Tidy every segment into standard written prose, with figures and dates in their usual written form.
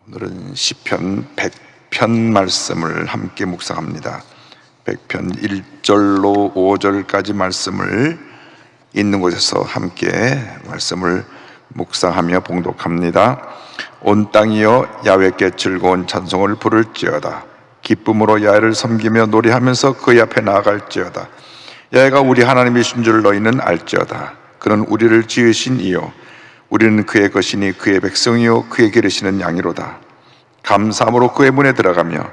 오늘은 시편 100편 말씀을 함께 묵상합니다. 100편 1절로 5절까지 말씀을 있는 곳에서 함께 말씀을 묵상하며 봉독합니다. 온 땅이여 야훼께 즐거운 찬송을 부를지어다. 기쁨으로 야훼를 섬기며 노래하면서 그의 앞에 나아갈지어다. 야훼가 우리 하나님이신 줄 너희는 알지어다. 그는 우리를 지으신 이요 우리는 그의 것이니 그의 백성이요 그의 기르시는 양이로다. 감사함으로 그의 문에 들어가며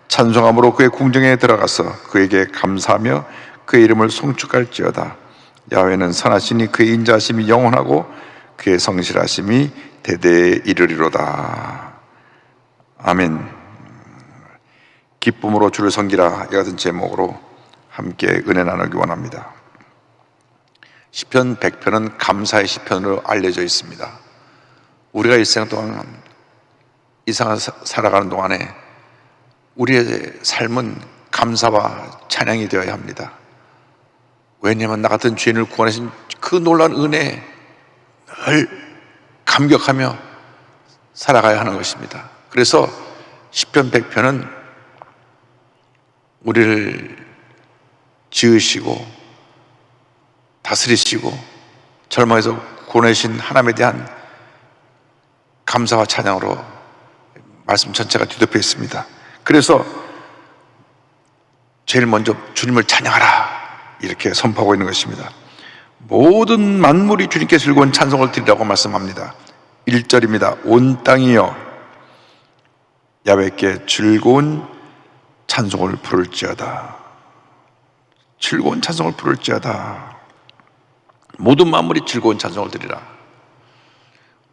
찬송함으로 그의 궁정에 들어가서 그에게 감사하며 그의 이름을 송축할지어다. 야훼는 선하시니 그의 인자하심이 영원하고 그의 성실하심이 대대에 이르리로다. 아멘. 기쁨으로 주를 섬기라, 이 같은 제목으로 함께 은혜 나누기 원합니다. 시편 100편은 감사의 시편으로 알려져 있습니다. 우리가 일생 동안 이상을 살아가는 동안에 우리의 삶은 감사와 찬양이 되어야 합니다. 왜냐하면 나 같은 죄인을 구원하신 그 놀라운 은혜에 늘 감격하며 살아가야 하는 것입니다. 그래서 시편 100편은 우리를 지으시고 다스리시고 절망에서 구원하신 하나님에 대한 감사와 찬양으로 말씀 전체가 뒤덮여 있습니다. 그래서 제일 먼저 주님을 찬양하라 이렇게 선포하고 있는 것입니다. 모든 만물이 주님께 즐거운 찬송을 드리라고 말씀합니다. 1절입니다. 온 땅이여 야훼께 즐거운 찬송을 부를지어다. 즐거운 찬송을 부를지어다. 모든 만물이 즐거운 찬송을 드리라.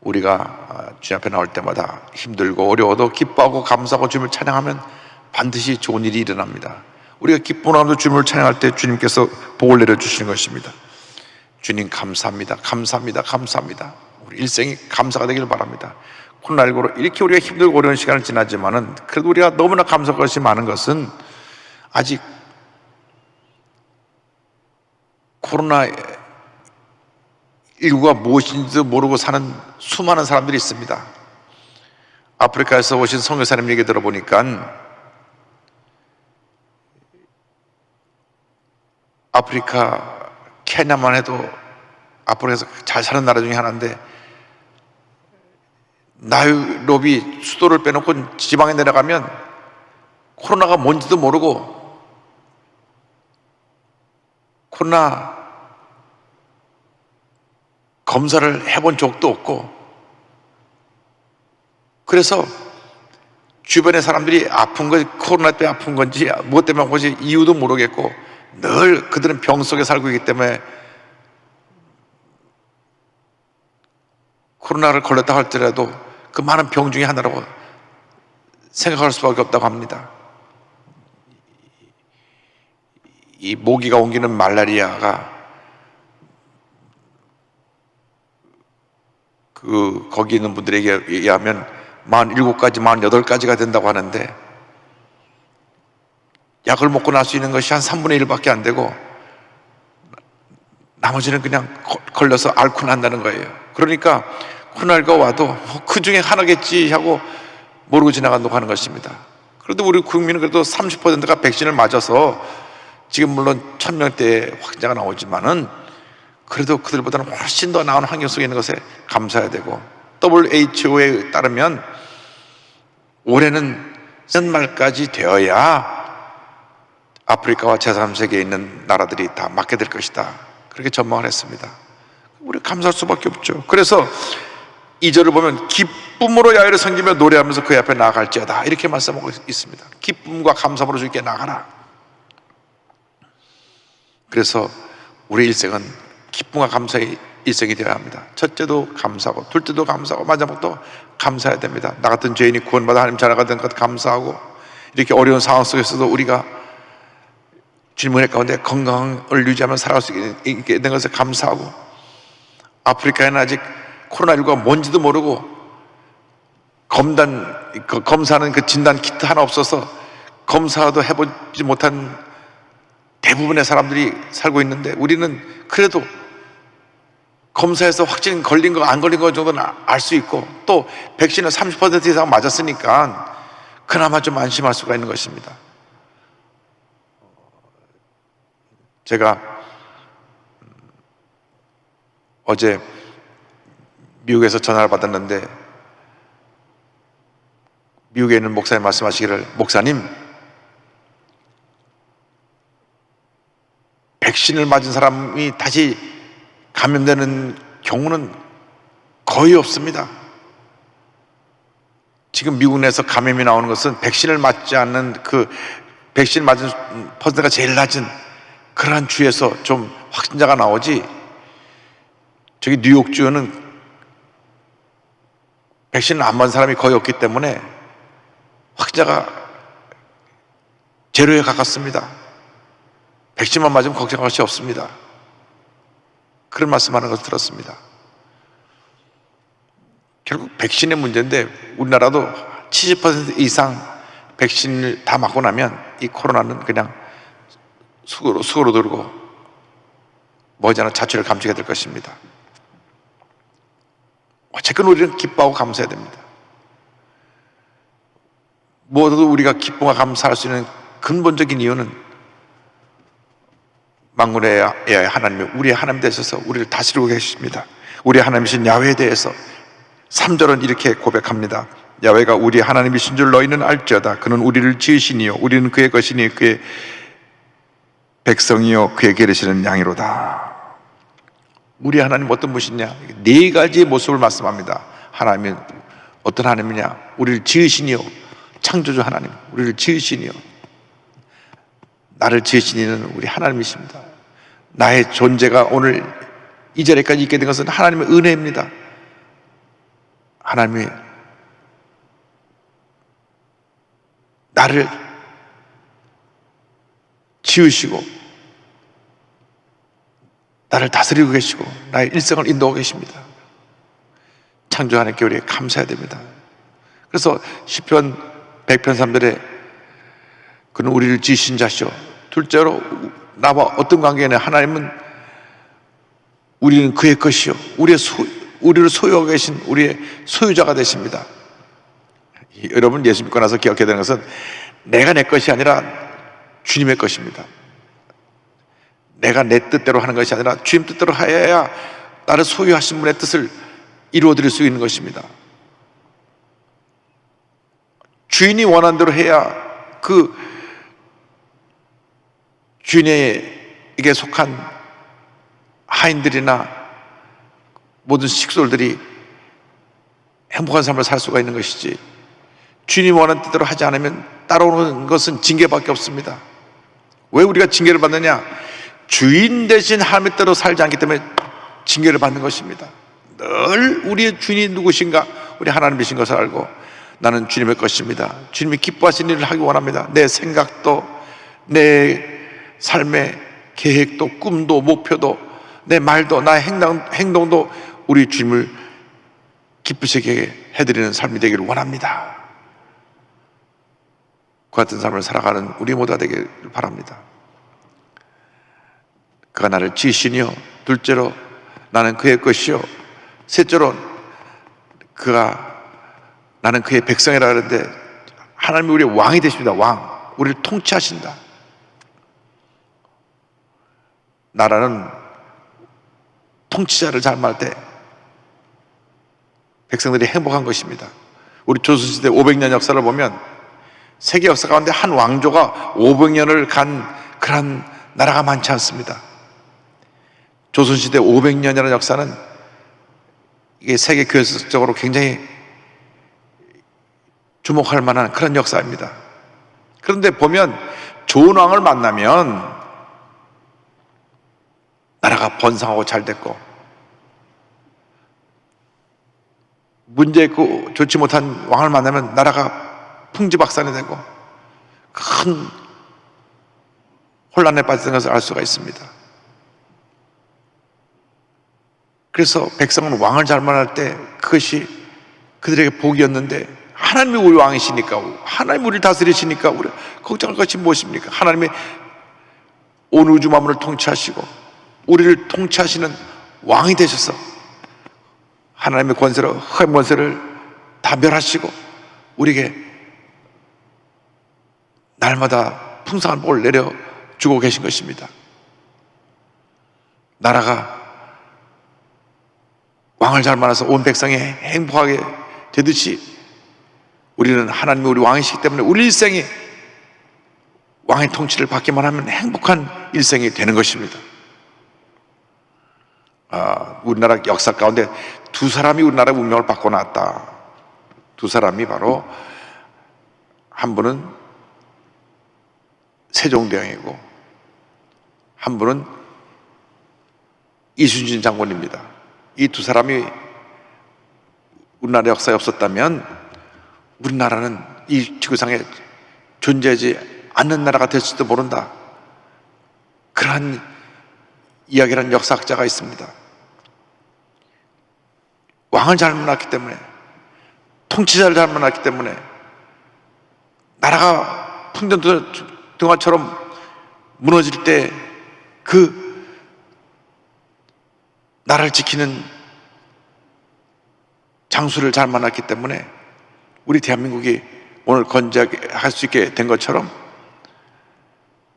우리가 주님 앞에 나올 때마다 힘들고 어려워도 기뻐하고 감사하고 주님을 찬양하면 반드시 좋은 일이 일어납니다. 우리가 기쁨으로 주님을 찬양할 때 주님께서 복을 내려주시는 것입니다. 주님 감사합니다. 감사합니다. 감사합니다. 우리 일생이 감사가 되길 바랍니다. 코로나19로 이렇게 우리가 힘들고 어려운 시간을 지나지만은 그래도 우리가 너무나 감사할 것이 많은 것은 아직 코로나19가 무엇인지도 모르고 사는 수많은 사람들이 있습니다. 아프리카에서 오신 선교사님 얘기 들어보니까 아프리카 케냐만 해도 아프리카에서 잘 사는 나라 중에 하나인데 나이로비 수도를 빼놓고 지방에 내려가면 코로나가 뭔지도 모르고 코로나 검사를 해본 적도 없고 그래서 주변의 사람들이 아픈 건지 코로나 때문에 아픈 건지 무엇 때문에 아픈 건지 이유도 모르겠고 늘 그들은 병 속에 살고 있기 때문에 코로나를 걸렸다 할지라도 그 많은 병 중에 하나라고 생각할 수밖에 없다고 합니다. 이 모기가 옮기는 말라리아가 거기 있는 분들에게 의하면 47가지, 48가지가 된다고 하는데 약을 먹고 날 수 있는 것이 한 3분의 1밖에 안 되고 나머지는 그냥 걸려서 앓고 난다는 거예요. 그러니까 코로나19가 와도 그 중에 하나겠지 하고 모르고 지나간다고 하는 것입니다. 그래도 우리 국민은 그래도 30%가 백신을 맞아서 지금 물론 1000명대의 확진자가 나오지만은 그래도 그들보다는 훨씬 더 나은 환경 속에 있는 것에 감사해야 되고 WHO에 따르면 올해는 연말까지 되어야 아프리카와 제3세계에 있는 나라들이 다 맞게 될 것이다. 그렇게 전망을 했습니다. 우리 감사할 수밖에 없죠. 그래서 2절을 보면 기쁨으로 야훼를 섬기며 노래하면서 그의 앞에 나아갈지어다 이렇게 말씀하고 있습니다. 기쁨과 감사함으로 주님께 나가라. 그래서 우리 일생은 기쁨과 감사의 일생이 되어야 합니다. 첫째도 감사하고 둘째도 감사하고 마지막도 감사해야 됩니다. 나 같은 죄인이 구원받아 하나님 자녀가 된 것 감사하고 이렇게 어려운 상황 속에서도 우리가 주님 은혜 가운데 건강을 유지하며 살아갈 수 있게 된 것에 감사하고 아프리카에는 아직 코로나19가 뭔지도 모르고 검사하는 그 진단 키트 하나 없어서 검사도 해보지 못한 대부분의 사람들이 살고 있는데 우리는 그래도 검사에서 확진 걸린 거 안 걸린 거 정도는 알 수 있고, 또 백신을 30% 이상 맞았으니까 그나마 좀 안심할 수가 있는 것입니다. 제가 어제 미국에서 전화를 받았는데, 미국에 있는 목사님 말씀하시기를, 목사님, 백신을 맞은 사람이 다시 감염되는 경우는 거의 없습니다. 지금 미국 내에서 감염이 나오는 것은 백신을 맞지 않는, 그 백신 맞은 퍼센트가 제일 낮은 그러한 주에서 좀 확진자가 나오지, 저기 뉴욕주는 백신을 안 맞은 사람이 거의 없기 때문에 확진자가 제로에 가깝습니다. 백신만 맞으면 걱정할 것이 없습니다. 그런 말씀하는 것을 들었습니다. 결국 백신의 문제인데, 우리나라도 70% 이상 백신을 다 맞고 나면 이 코로나는 그냥 수고로 들고 머지않아 자취를 감추게 될 것입니다. 어쨌든 우리는 기뻐하고 감사해야 됩니다. 무엇도 우리가 기쁨과 감사할 수 있는 근본적인 이유는 만군의 하나님이 우리의 하나님 되셔서 우리를 다스리고 계십니다. 우리의 하나님이신 야훼에 대해서 3절은 이렇게 고백합니다. 야훼가 우리의 하나님이신 줄 너희는 알지어다. 그는 우리를 지으시니요 우리는 그의 것이니 그의 백성이요 그의 기르시는 양이로다. 우리 하나님 어떤 분이시냐? 네 가지의 모습을 말씀합니다. 하나님은 어떤 하나님이냐? 우리를 지으시니요, 창조주 하나님, 우리를 지으시니요, 나를 지으신 이는 우리 하나님이십니다. 나의 존재가 오늘 이 자리까지 있게 된 것은 하나님의 은혜입니다. 하나님이 나를 지으시고 나를 다스리고 계시고 나의 일생을 인도하고 계십니다. 창조 하나님께 우리 감사해야 됩니다. 그래서 시편 100편 3절에 그는 우리를 지으신 자시오. 둘째로 나와 어떤 관계냐? 하나님은 우리는 그의 것이요 우리를 소유하고 계신 우리의 소유자가 되십니다. 여러분 예수 믿고 나서 기억해야 되는 것은 내가 내 것이 아니라 주님의 것입니다. 내가 내 뜻대로 하는 것이 아니라 주님 뜻대로 하여야 나를 소유하신 분의 뜻을 이루어드릴 수 있는 것입니다. 주인이 원한 대로 해야 그 주인에게 속한 하인들이나 모든 식솔들이 행복한 삶을 살 수가 있는 것이지, 주인이 원하는 뜻대로 하지 않으면 따라오는 것은 징계밖에 없습니다. 왜 우리가 징계를 받느냐? 주인 대신 하나님의 뜻대로 살지 않기 때문에 징계를 받는 것입니다. 늘 우리의 주인이 누구신가? 우리 하나님이신 것을 알고 나는 주님의 것입니다. 주님이 기뻐하시는 일을 하기 원합니다. 내 생각도, 내 삶의 계획도, 꿈도, 목표도, 내 말도, 나의 행동도 우리 주님을 기쁘시게 해드리는 삶이 되기를 원합니다. 그 같은 삶을 살아가는 우리 모두가 되기를 바랍니다. 그가 나를 지으시니요, 둘째로 나는 그의 것이요, 셋째로 나는 그의 백성이라 그러는데, 하나님이 우리의 왕이 되십니다. 왕, 우리를 통치하신다. 나라는 통치자를 잘 말 때 백성들이 행복한 것입니다. 우리 조선시대 500년 역사를 보면 세계 역사 가운데 한 왕조가 500년을 간 그런 나라가 많지 않습니다. 조선시대 500년이라는 역사는 이게 세계 교회적으로 굉장히 주목할 만한 그런 역사입니다. 그런데 보면 좋은 왕을 만나면 나라가 번성하고 잘 됐고, 문제 있고 좋지 못한 왕을 만나면 나라가 풍지박산이 되고 큰 혼란에 빠지는 것을 알 수가 있습니다. 그래서 백성은 왕을 잘 만날 때 그것이 그들에게 복이었는데, 하나님이 우리 왕이시니까, 하나님이 우리를 다스리시니까 우리 걱정할 것이 무엇입니까? 하나님이 온 우주 만물을 통치하시고 우리를 통치하시는 왕이 되셔서 하나님의 권세로 흑암 권세를 다 멸하시고 우리에게 날마다 풍성한 복을 내려 주고 계신 것입니다. 나라가 왕을 잘 만나서 온 백성이 행복하게 되듯이 우리는 하나님이 우리 왕이시기 때문에 우리 일생이 왕의 통치를 받기만 하면 행복한 일생이 되는 것입니다. 우리나라 역사 가운데 두 사람이 우리나라의 운명을 바꿔놨다. 두 사람이 바로 한 분은 세종대왕이고 한 분은 이순신 장군입니다. 이 두 사람이 우리나라 역사에 없었다면 우리나라는 이 지구상에 존재하지 않는 나라가 될지도 모른다. 그러한 이야기라는 역사학자가 있습니다. 왕을 잘 만났기 때문에, 통치자를 잘 만났기 때문에 나라가 풍전등화처럼 무너질 때 그 나라를 지키는 장수를 잘 만났기 때문에 우리 대한민국이 오늘 건재할 수 있게 된 것처럼,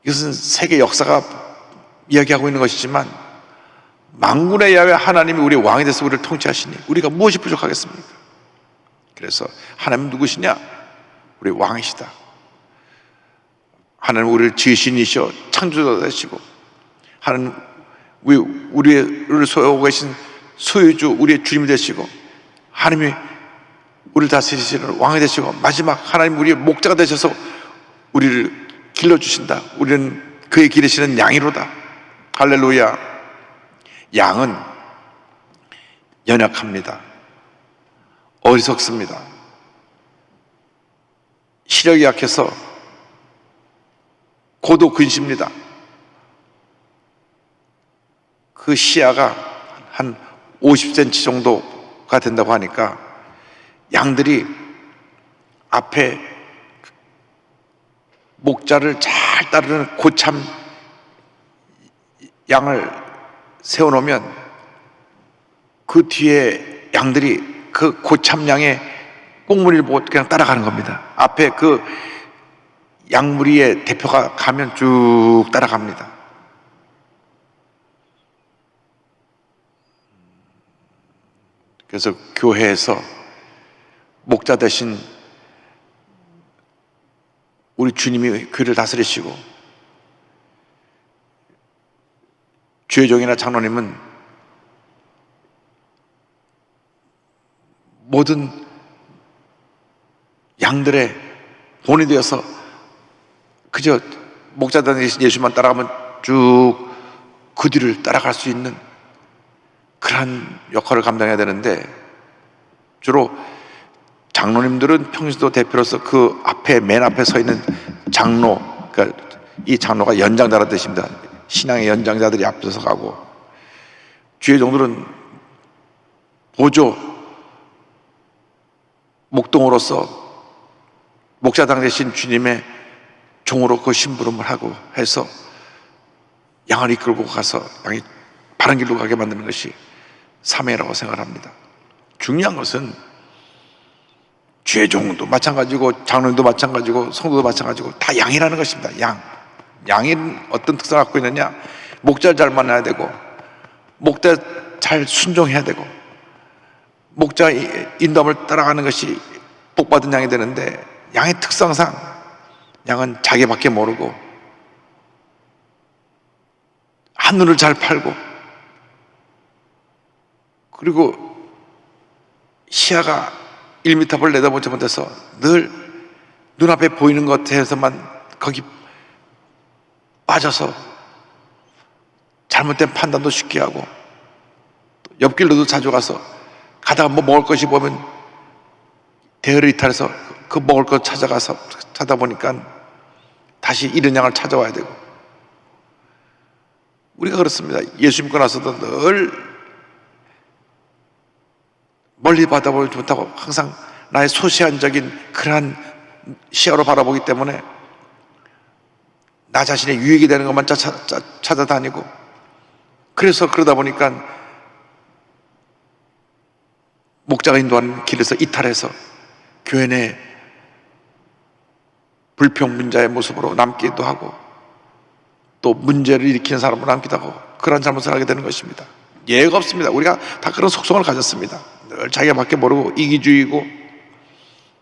이것은 세계 역사가 이야기하고 있는 것이지만 만군의 야훼 하나님이 우리 왕이 돼서 우리를 통치하시니 우리가 무엇이 부족하겠습니까? 그래서 하나님은 누구시냐? 우리 왕이시다. 하나님은 우리를 지으신 이시여 창조자 되시고, 하나님 우리를 소유하고 계신 소유주, 우리의 주님이 되시고, 하나님이 우리를 다스리시는 왕이 되시고, 마지막 하나님 우리의 목자가 되셔서 우리를 길러주신다. 우리는 그의 기르시는 양이로다. 할렐루야. 양은 연약합니다. 어리석습니다. 시력이 약해서 고도 근시입니다. 그 시야가 한 50cm 정도가 된다고 하니까 양들이 앞에 목자를 잘 따르는 고참 양을 세워놓으면 그 뒤에 양들이 그 고참 양의 꽁무니를 보고 그냥 따라가는 겁니다. 앞에 그 양무리의 대표가 가면 쭉 따라갑니다. 그래서 교회에서 목자 대신 우리 주님이 교회를 다스리시고, 주의종이나 장로님은 모든 양들의 본이 되어서 그저 목자 대신 예수만 따라가면 쭉 그 뒤를 따라갈 수 있는 그러한 역할을 감당해야 되는데, 주로 장로님들은 평신도 대표로서 그 앞에 맨 앞에 서 있는 장로, 그러니까 이 장로가 연장자라는 뜻입니다. 신앙의 연장자들이 앞서서 가고, 주의 종들은 보조 목동으로서 목자당 대신 주님의 종으로 그 심부름을 하고 해서 양을 이끌고 가서 양이 바른 길로 가게 만드는 것이 사명이라고 생각합니다. 중요한 것은 주의 종도 마찬가지고 장로님도 마찬가지고 성도도 마찬가지고 다 양이라는 것입니다. 양이 어떤 특성을 갖고 있느냐? 목자를 잘 만나야 되고, 목자 잘 순종해야 되고, 목자 인도함을 따라가는 것이 복받은 양이 되는데, 양의 특성상 양은 자기밖에 모르고 한눈을 잘 팔고, 그리고 시야가 1m를 내다보지 못해서 늘 눈앞에 보이는 것에서만 거기 빠져서 잘못된 판단도 쉽게 하고, 옆길로도 자주 가서 가다가 뭐 먹을 것이 보면 대열을 이탈해서 그 먹을 것 찾아가서 찾아보니까 다시 잃은 양을 찾아와야 되고, 우리가 그렇습니다. 예수 믿고 나서도 늘 멀리 바라보지 못하고 항상 나의 소시한적인 그러한 시야로 바라보기 때문에 나 자신의 유익이 되는 것만 찾아다니고, 그래서 그러다 보니까 목자가 인도하는 길에서 이탈해서 교회 내 불평문자의 모습으로 남기도 하고 또 문제를 일으키는 사람으로 남기도 하고 그런 잘못을 하게 되는 것입니다. 예가 없습니다. 우리가 다 그런 속성을 가졌습니다. 늘 자기가 밖에 모르고 이기주의고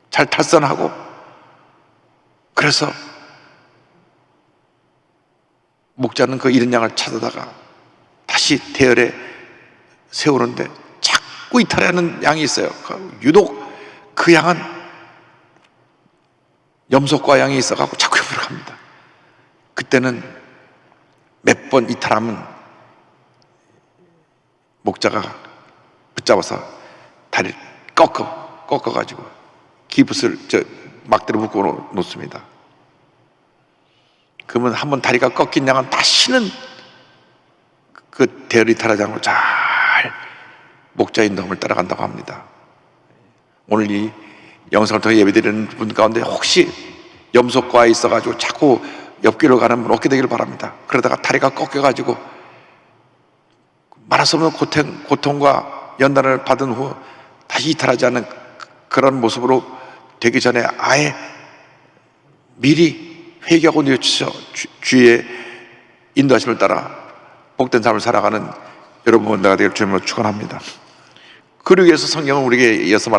잘 탈선하고, 그래서 목자는 그 잃은 양을 찾아다가 다시 대열에 세우는데 자꾸 이탈하는 양이 있어요. 유독 그 양은 염소과 양이 있어가지고 자꾸 옆으로 갑니다. 그때는 몇 번 이탈하면 목자가 붙잡아서 다리를 꺾어가지고 기붓을 막대로 묶어 놓습니다. 그러면 한번 다리가 꺾인 양은 다시는 그 대열 이탈하지 않고 잘 목자의 인도함을 따라간다고 합니다. 오늘 이 영상을 통해 예배드리는 분 가운데 혹시 염소과에 있어가지고 자꾸 옆길로 가는 분 없게 되기를 바랍니다. 그러다가 다리가 꺾여가지고 말할 수 없는 고통과 연단을 받은 후 다시 이탈하지 않는 그런 모습으로 되기 전에 아예 미리 회개하고 뉘우쳐 주의 인도하심을 따라 복된 삶을 살아가는 여러분 내가 되길 주님으로 축원합니다. 그러기 위해서 성경은 우리에게 이어서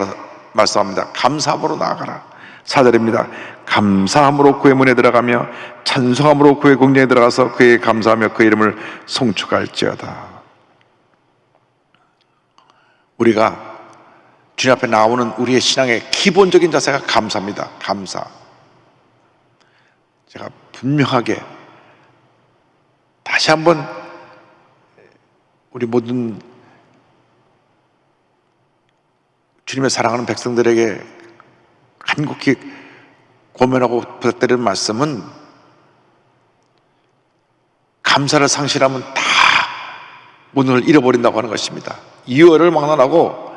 말씀합니다. 감사함으로 나아가라. 4절입니다. 감사함으로 그의 문에 들어가며 찬송함으로 그의 궁전에 들어가서 그에게 감사하며 그의 이름을 송축할지어다. 우리가 주님 앞에 나오는 우리의 신앙의 기본적인 자세가 감사입니다. 감사. 제가 분명하게 다시 한번 우리 모든 주님의 사랑하는 백성들에게 간곡히 고면하고 부탁드리는 말씀은, 감사를 상실하면 다 모든 걸 잃어버린다고 하는 것입니다. 이월을 막론하고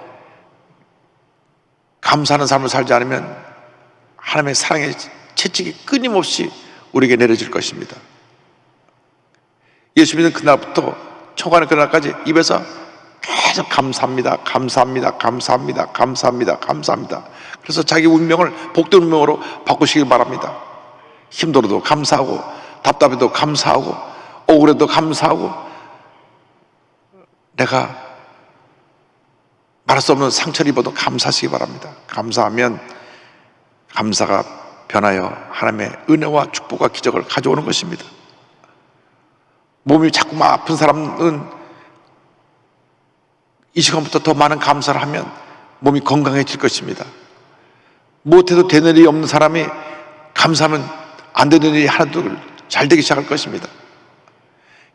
감사하는 삶을 살지 않으면 하나님의 사랑의 채찍이 끊임없이 우리에게 내려질 것입니다. 예수 믿는 그날부터 초간의 그날까지 입에서 계속 감사합니다, 감사합니다, 감사합니다, 감사합니다, 감사합니다. 그래서 자기 운명을 복된 운명으로 바꾸시길 바랍니다. 힘들어도 감사하고, 답답해도 감사하고, 억울해도 감사하고, 내가 말할 수 없는 상처를 입어도 감사하시기 바랍니다. 감사하면 감사가 변하여 하나님의 은혜와 축복과 기적을 가져오는 것입니다. 몸이 자꾸만 아픈 사람은 이 시간부터 더 많은 감사를 하면 몸이 건강해질 것입니다. 못해도 되는 일이 없는 사람이 감사하면 안 되는 일이 하나도 잘 되기 시작할 것입니다.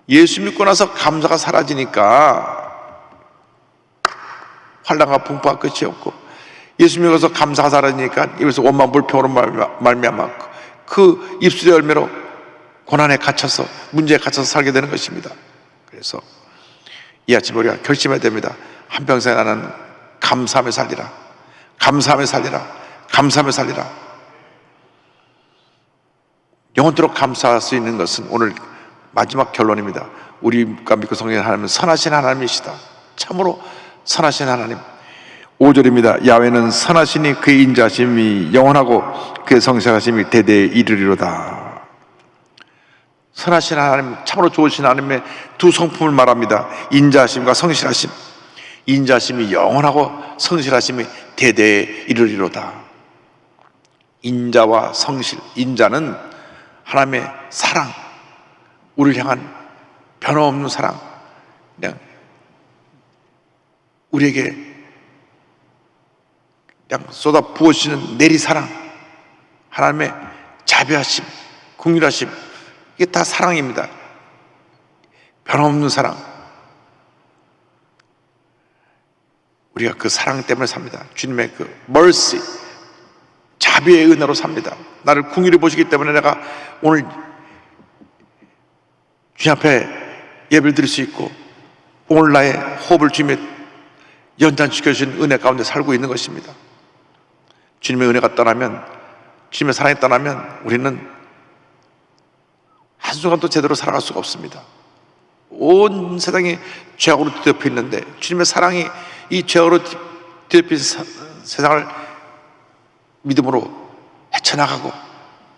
예수 믿고 나서 감사가 사라지니까 환난과 풍파가 끝이 없고, 예수 믿어서 감사가 사라지니까 입에서 원망 불평으로 말미암아 그 입술의 열매로 고난에 갇혀서, 문제에 갇혀서 살게 되는 것입니다. 그래서 이 아침 우리가 결심해야 됩니다. 한평생 나는 감사하며 살리라, 감사하며 살리라, 감사하며 살리라. 영원토록 감사할 수 있는 것은 오늘 마지막 결론입니다. 우리가 믿고 성경에 하나님은 선하신 하나님이시다. 참으로 선하신 하나님. 5절입니다. 야훼는 선하시니 그의 인자하심이 영원하고 그의 성실하심이 대대에 이르리로다. 선하신 하나님, 참으로 좋으신 하나님의 두 성품을 말합니다. 인자하심과 성실하심. 인자하심이 영원하고 성실하심이 대대에 이르리로다. 인자와 성실. 인자는 하나님의 사랑, 우리를 향한 변함없는 사랑, 그냥 우리에게 그냥 쏟아 부어주시는 내리사랑, 하나님의 자비하심, 긍휼하심, 이게 다 사랑입니다. 변함없는 사랑. 우리가 그 사랑 때문에 삽니다. 주님의 그 mercy, 자비의 은혜로 삽니다. 나를 긍휼히 보시기 때문에 내가 오늘 주님 앞에 예배를 드릴 수 있고, 오늘 나의 호흡을 주님의 연장시켜주신 은혜 가운데 살고 있는 것입니다. 주님의 은혜가 떠나면, 주님의 사랑이 떠나면 우리는 한순간도 제대로 살아갈 수가 없습니다. 온 세상이 죄악으로 뒤덮여 있는데 주님의 사랑이 이 죄악으로 뒤덮인 세상을 믿음으로 헤쳐나가고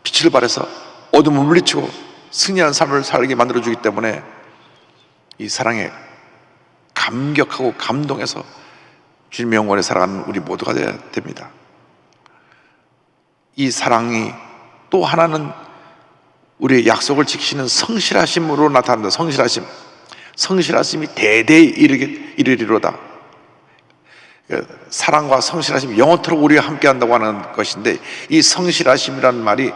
빛을 발해서 어둠을 물리치고 승리하는 삶을 살게 만들어주기 때문에 이 사랑에 감격하고 감동해서 주님의 영원에 살아가는 우리 모두가 되어야 됩니다. 이 사랑이 또 하나는 우리의 약속을 지키시는 성실하심으로 나타납니다. 성실하심이 대대에 이르리로다. 사랑과 성실하심이 영원토록 우리와 함께 한다고 하는 것인데, 이 성실하심이라는 말이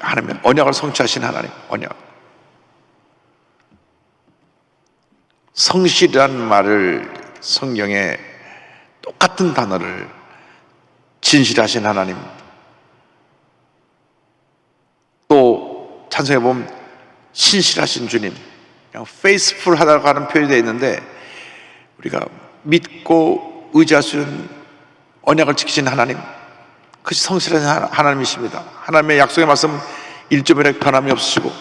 하나님, 언약을 성취하신 하나님, 언약. 성실이라는 말을 성경에 똑같은 단어를 진실하신 하나님, 또 찬송에 보면 신실하신 주님, 그냥 faithful하다고 하는 표현이 되어 있는데, 우리가 믿고 의지할 수 있는 언약을 지키신 하나님, 그것이 성실한 하나님이십니다. 하나님의 약속의 말씀 1.1의 변함이 없으시고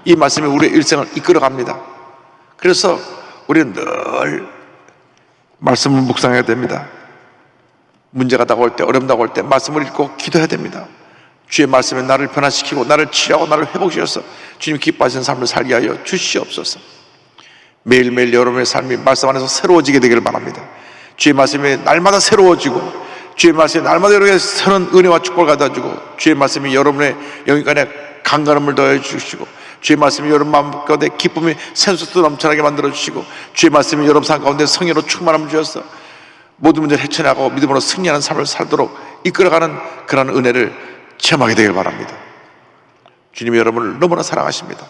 이 말씀이 우리의 일생을 이끌어갑니다. 그래서 우리는 늘 말씀을 묵상해야 됩니다. 문제가 다가올 때, 어려움 다가올 때 말씀을 읽고 기도해야 됩니다. 주의 말씀에 나를 변화시키고 나를 치유하고 나를 회복시켜서 주님 기뻐하시는 삶을 살게 하여 주시옵소서. 매일매일 여러분의 삶이 말씀 안에서 새로워지게 되기를 바랍니다. 주의 말씀이 날마다 새로워지고, 주의 말씀이 날마다 여러분에게 새로운 은혜와 축복을 가져주고, 주의 말씀이 여러분의 영혼간에 강건함을 더해 주시고, 주의 말씀이 여러분 마음 가운데 기쁨이 샘솟도 넘쳐나게 만들어 주시고, 주의 말씀이 여러분 삶 가운데 성의로 충만함을 주셔서 모든 문제를 헤쳐나가고 믿음으로 승리하는 삶을 살도록 이끌어가는 그런 은혜를 체험하게 되길 바랍니다. 주님이 여러분을 너무나 사랑하십니다.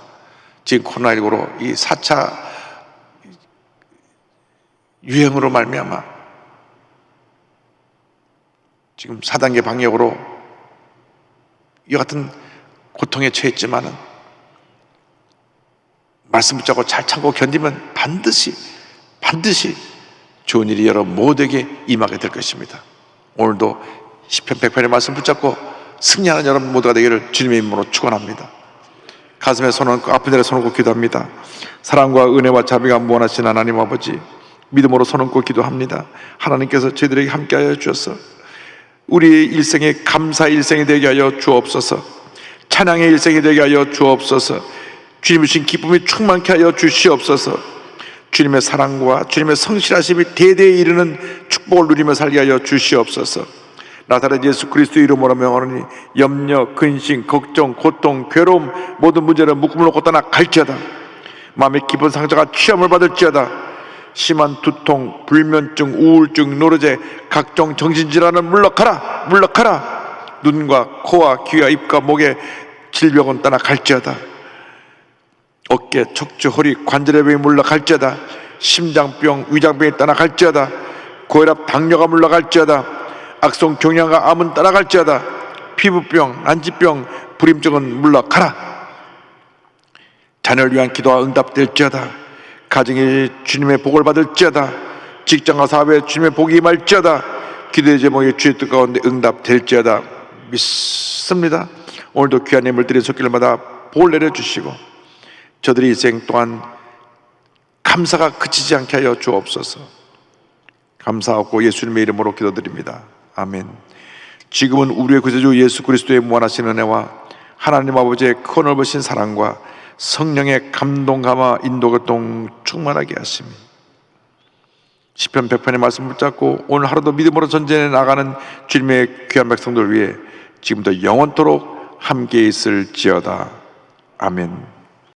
지금 코로나19로 이 4차 유행으로 말미암아 지금 4단계 방역으로 이와 같은 고통에 처했지만은 말씀 붙잡고 잘 참고 견디면 반드시 좋은 일이 여러분 모두에게 임하게 될 것입니다. 오늘도 시편 100편의 말씀 붙잡고 승리하는 여러분 모두가 되기를 주님의 이름으로 축원합니다. 가슴에 손을 얹고 아픈 데에 손을 얹고 기도합니다. 사랑과 은혜와 자비가 무한하신 하나님 아버지, 믿음으로 손 얹고 기도합니다. 하나님께서 저희들에게 함께하여 주셔서 우리의 일생에 감사의 일생이 되게 하여 주옵소서. 찬양의 일생이 되게 하여 주옵소서. 주님의 주신 기쁨이 충만케 하여 주시옵소서. 주님의 사랑과 주님의 성실하심이 대대에 이르는 축복을 누리며 살게 하여 주시옵소서. 나사렛 예수 그리스도의 이름으로 명하노니 염려, 근심, 걱정, 고통, 괴로움 모든 문제를 묶음을 놓고 떠나 갈지어다. 마음의 깊은 상처가 취함을 받을지어다. 심한 두통, 불면증, 우울증, 노르제, 각종 정신질환은 물러가라. 눈과 코와 귀와 입과 목의 질병은 떠나 갈지어다. 어깨, 척추, 허리, 관절의 병이 물러갈지어다. 심장병, 위장병이 떠나 갈지어다. 고혈압, 당뇨가 물러갈지어다. 악성 종양과 암은 떠나갈지어다. 피부병, 난치병, 불임증은 물러가라. 자녀를 위한 기도가 응답될지어다. 가정이 주님의 복을 받을지어다. 직장과 사업에 주님의 복이 임할지어다. 기도의 제목이 주의 뜻 가운데 응답될지어다. 믿습니다. 오늘도 귀한 예물 드린 손길마다 복을 내려주시고 저들의 인생 또한 감사가 그치지 않게 하여 주옵소서. 감사하고 예수님의 이름으로 기도드립니다. 아멘. 지금은 우리의 구세주 예수 그리스도의 무한하신 은혜와 하나님 아버지의 큰 넓으신 사랑과 성령의 감동 감화 인도 교통 충만하게 하시며 시편 100편의 말씀 붙잡고 오늘 하루도 믿음으로 전진해 나가는 주님의 귀한 백성들 위해 지금도 영원토록 함께 있을지어다. 아멘.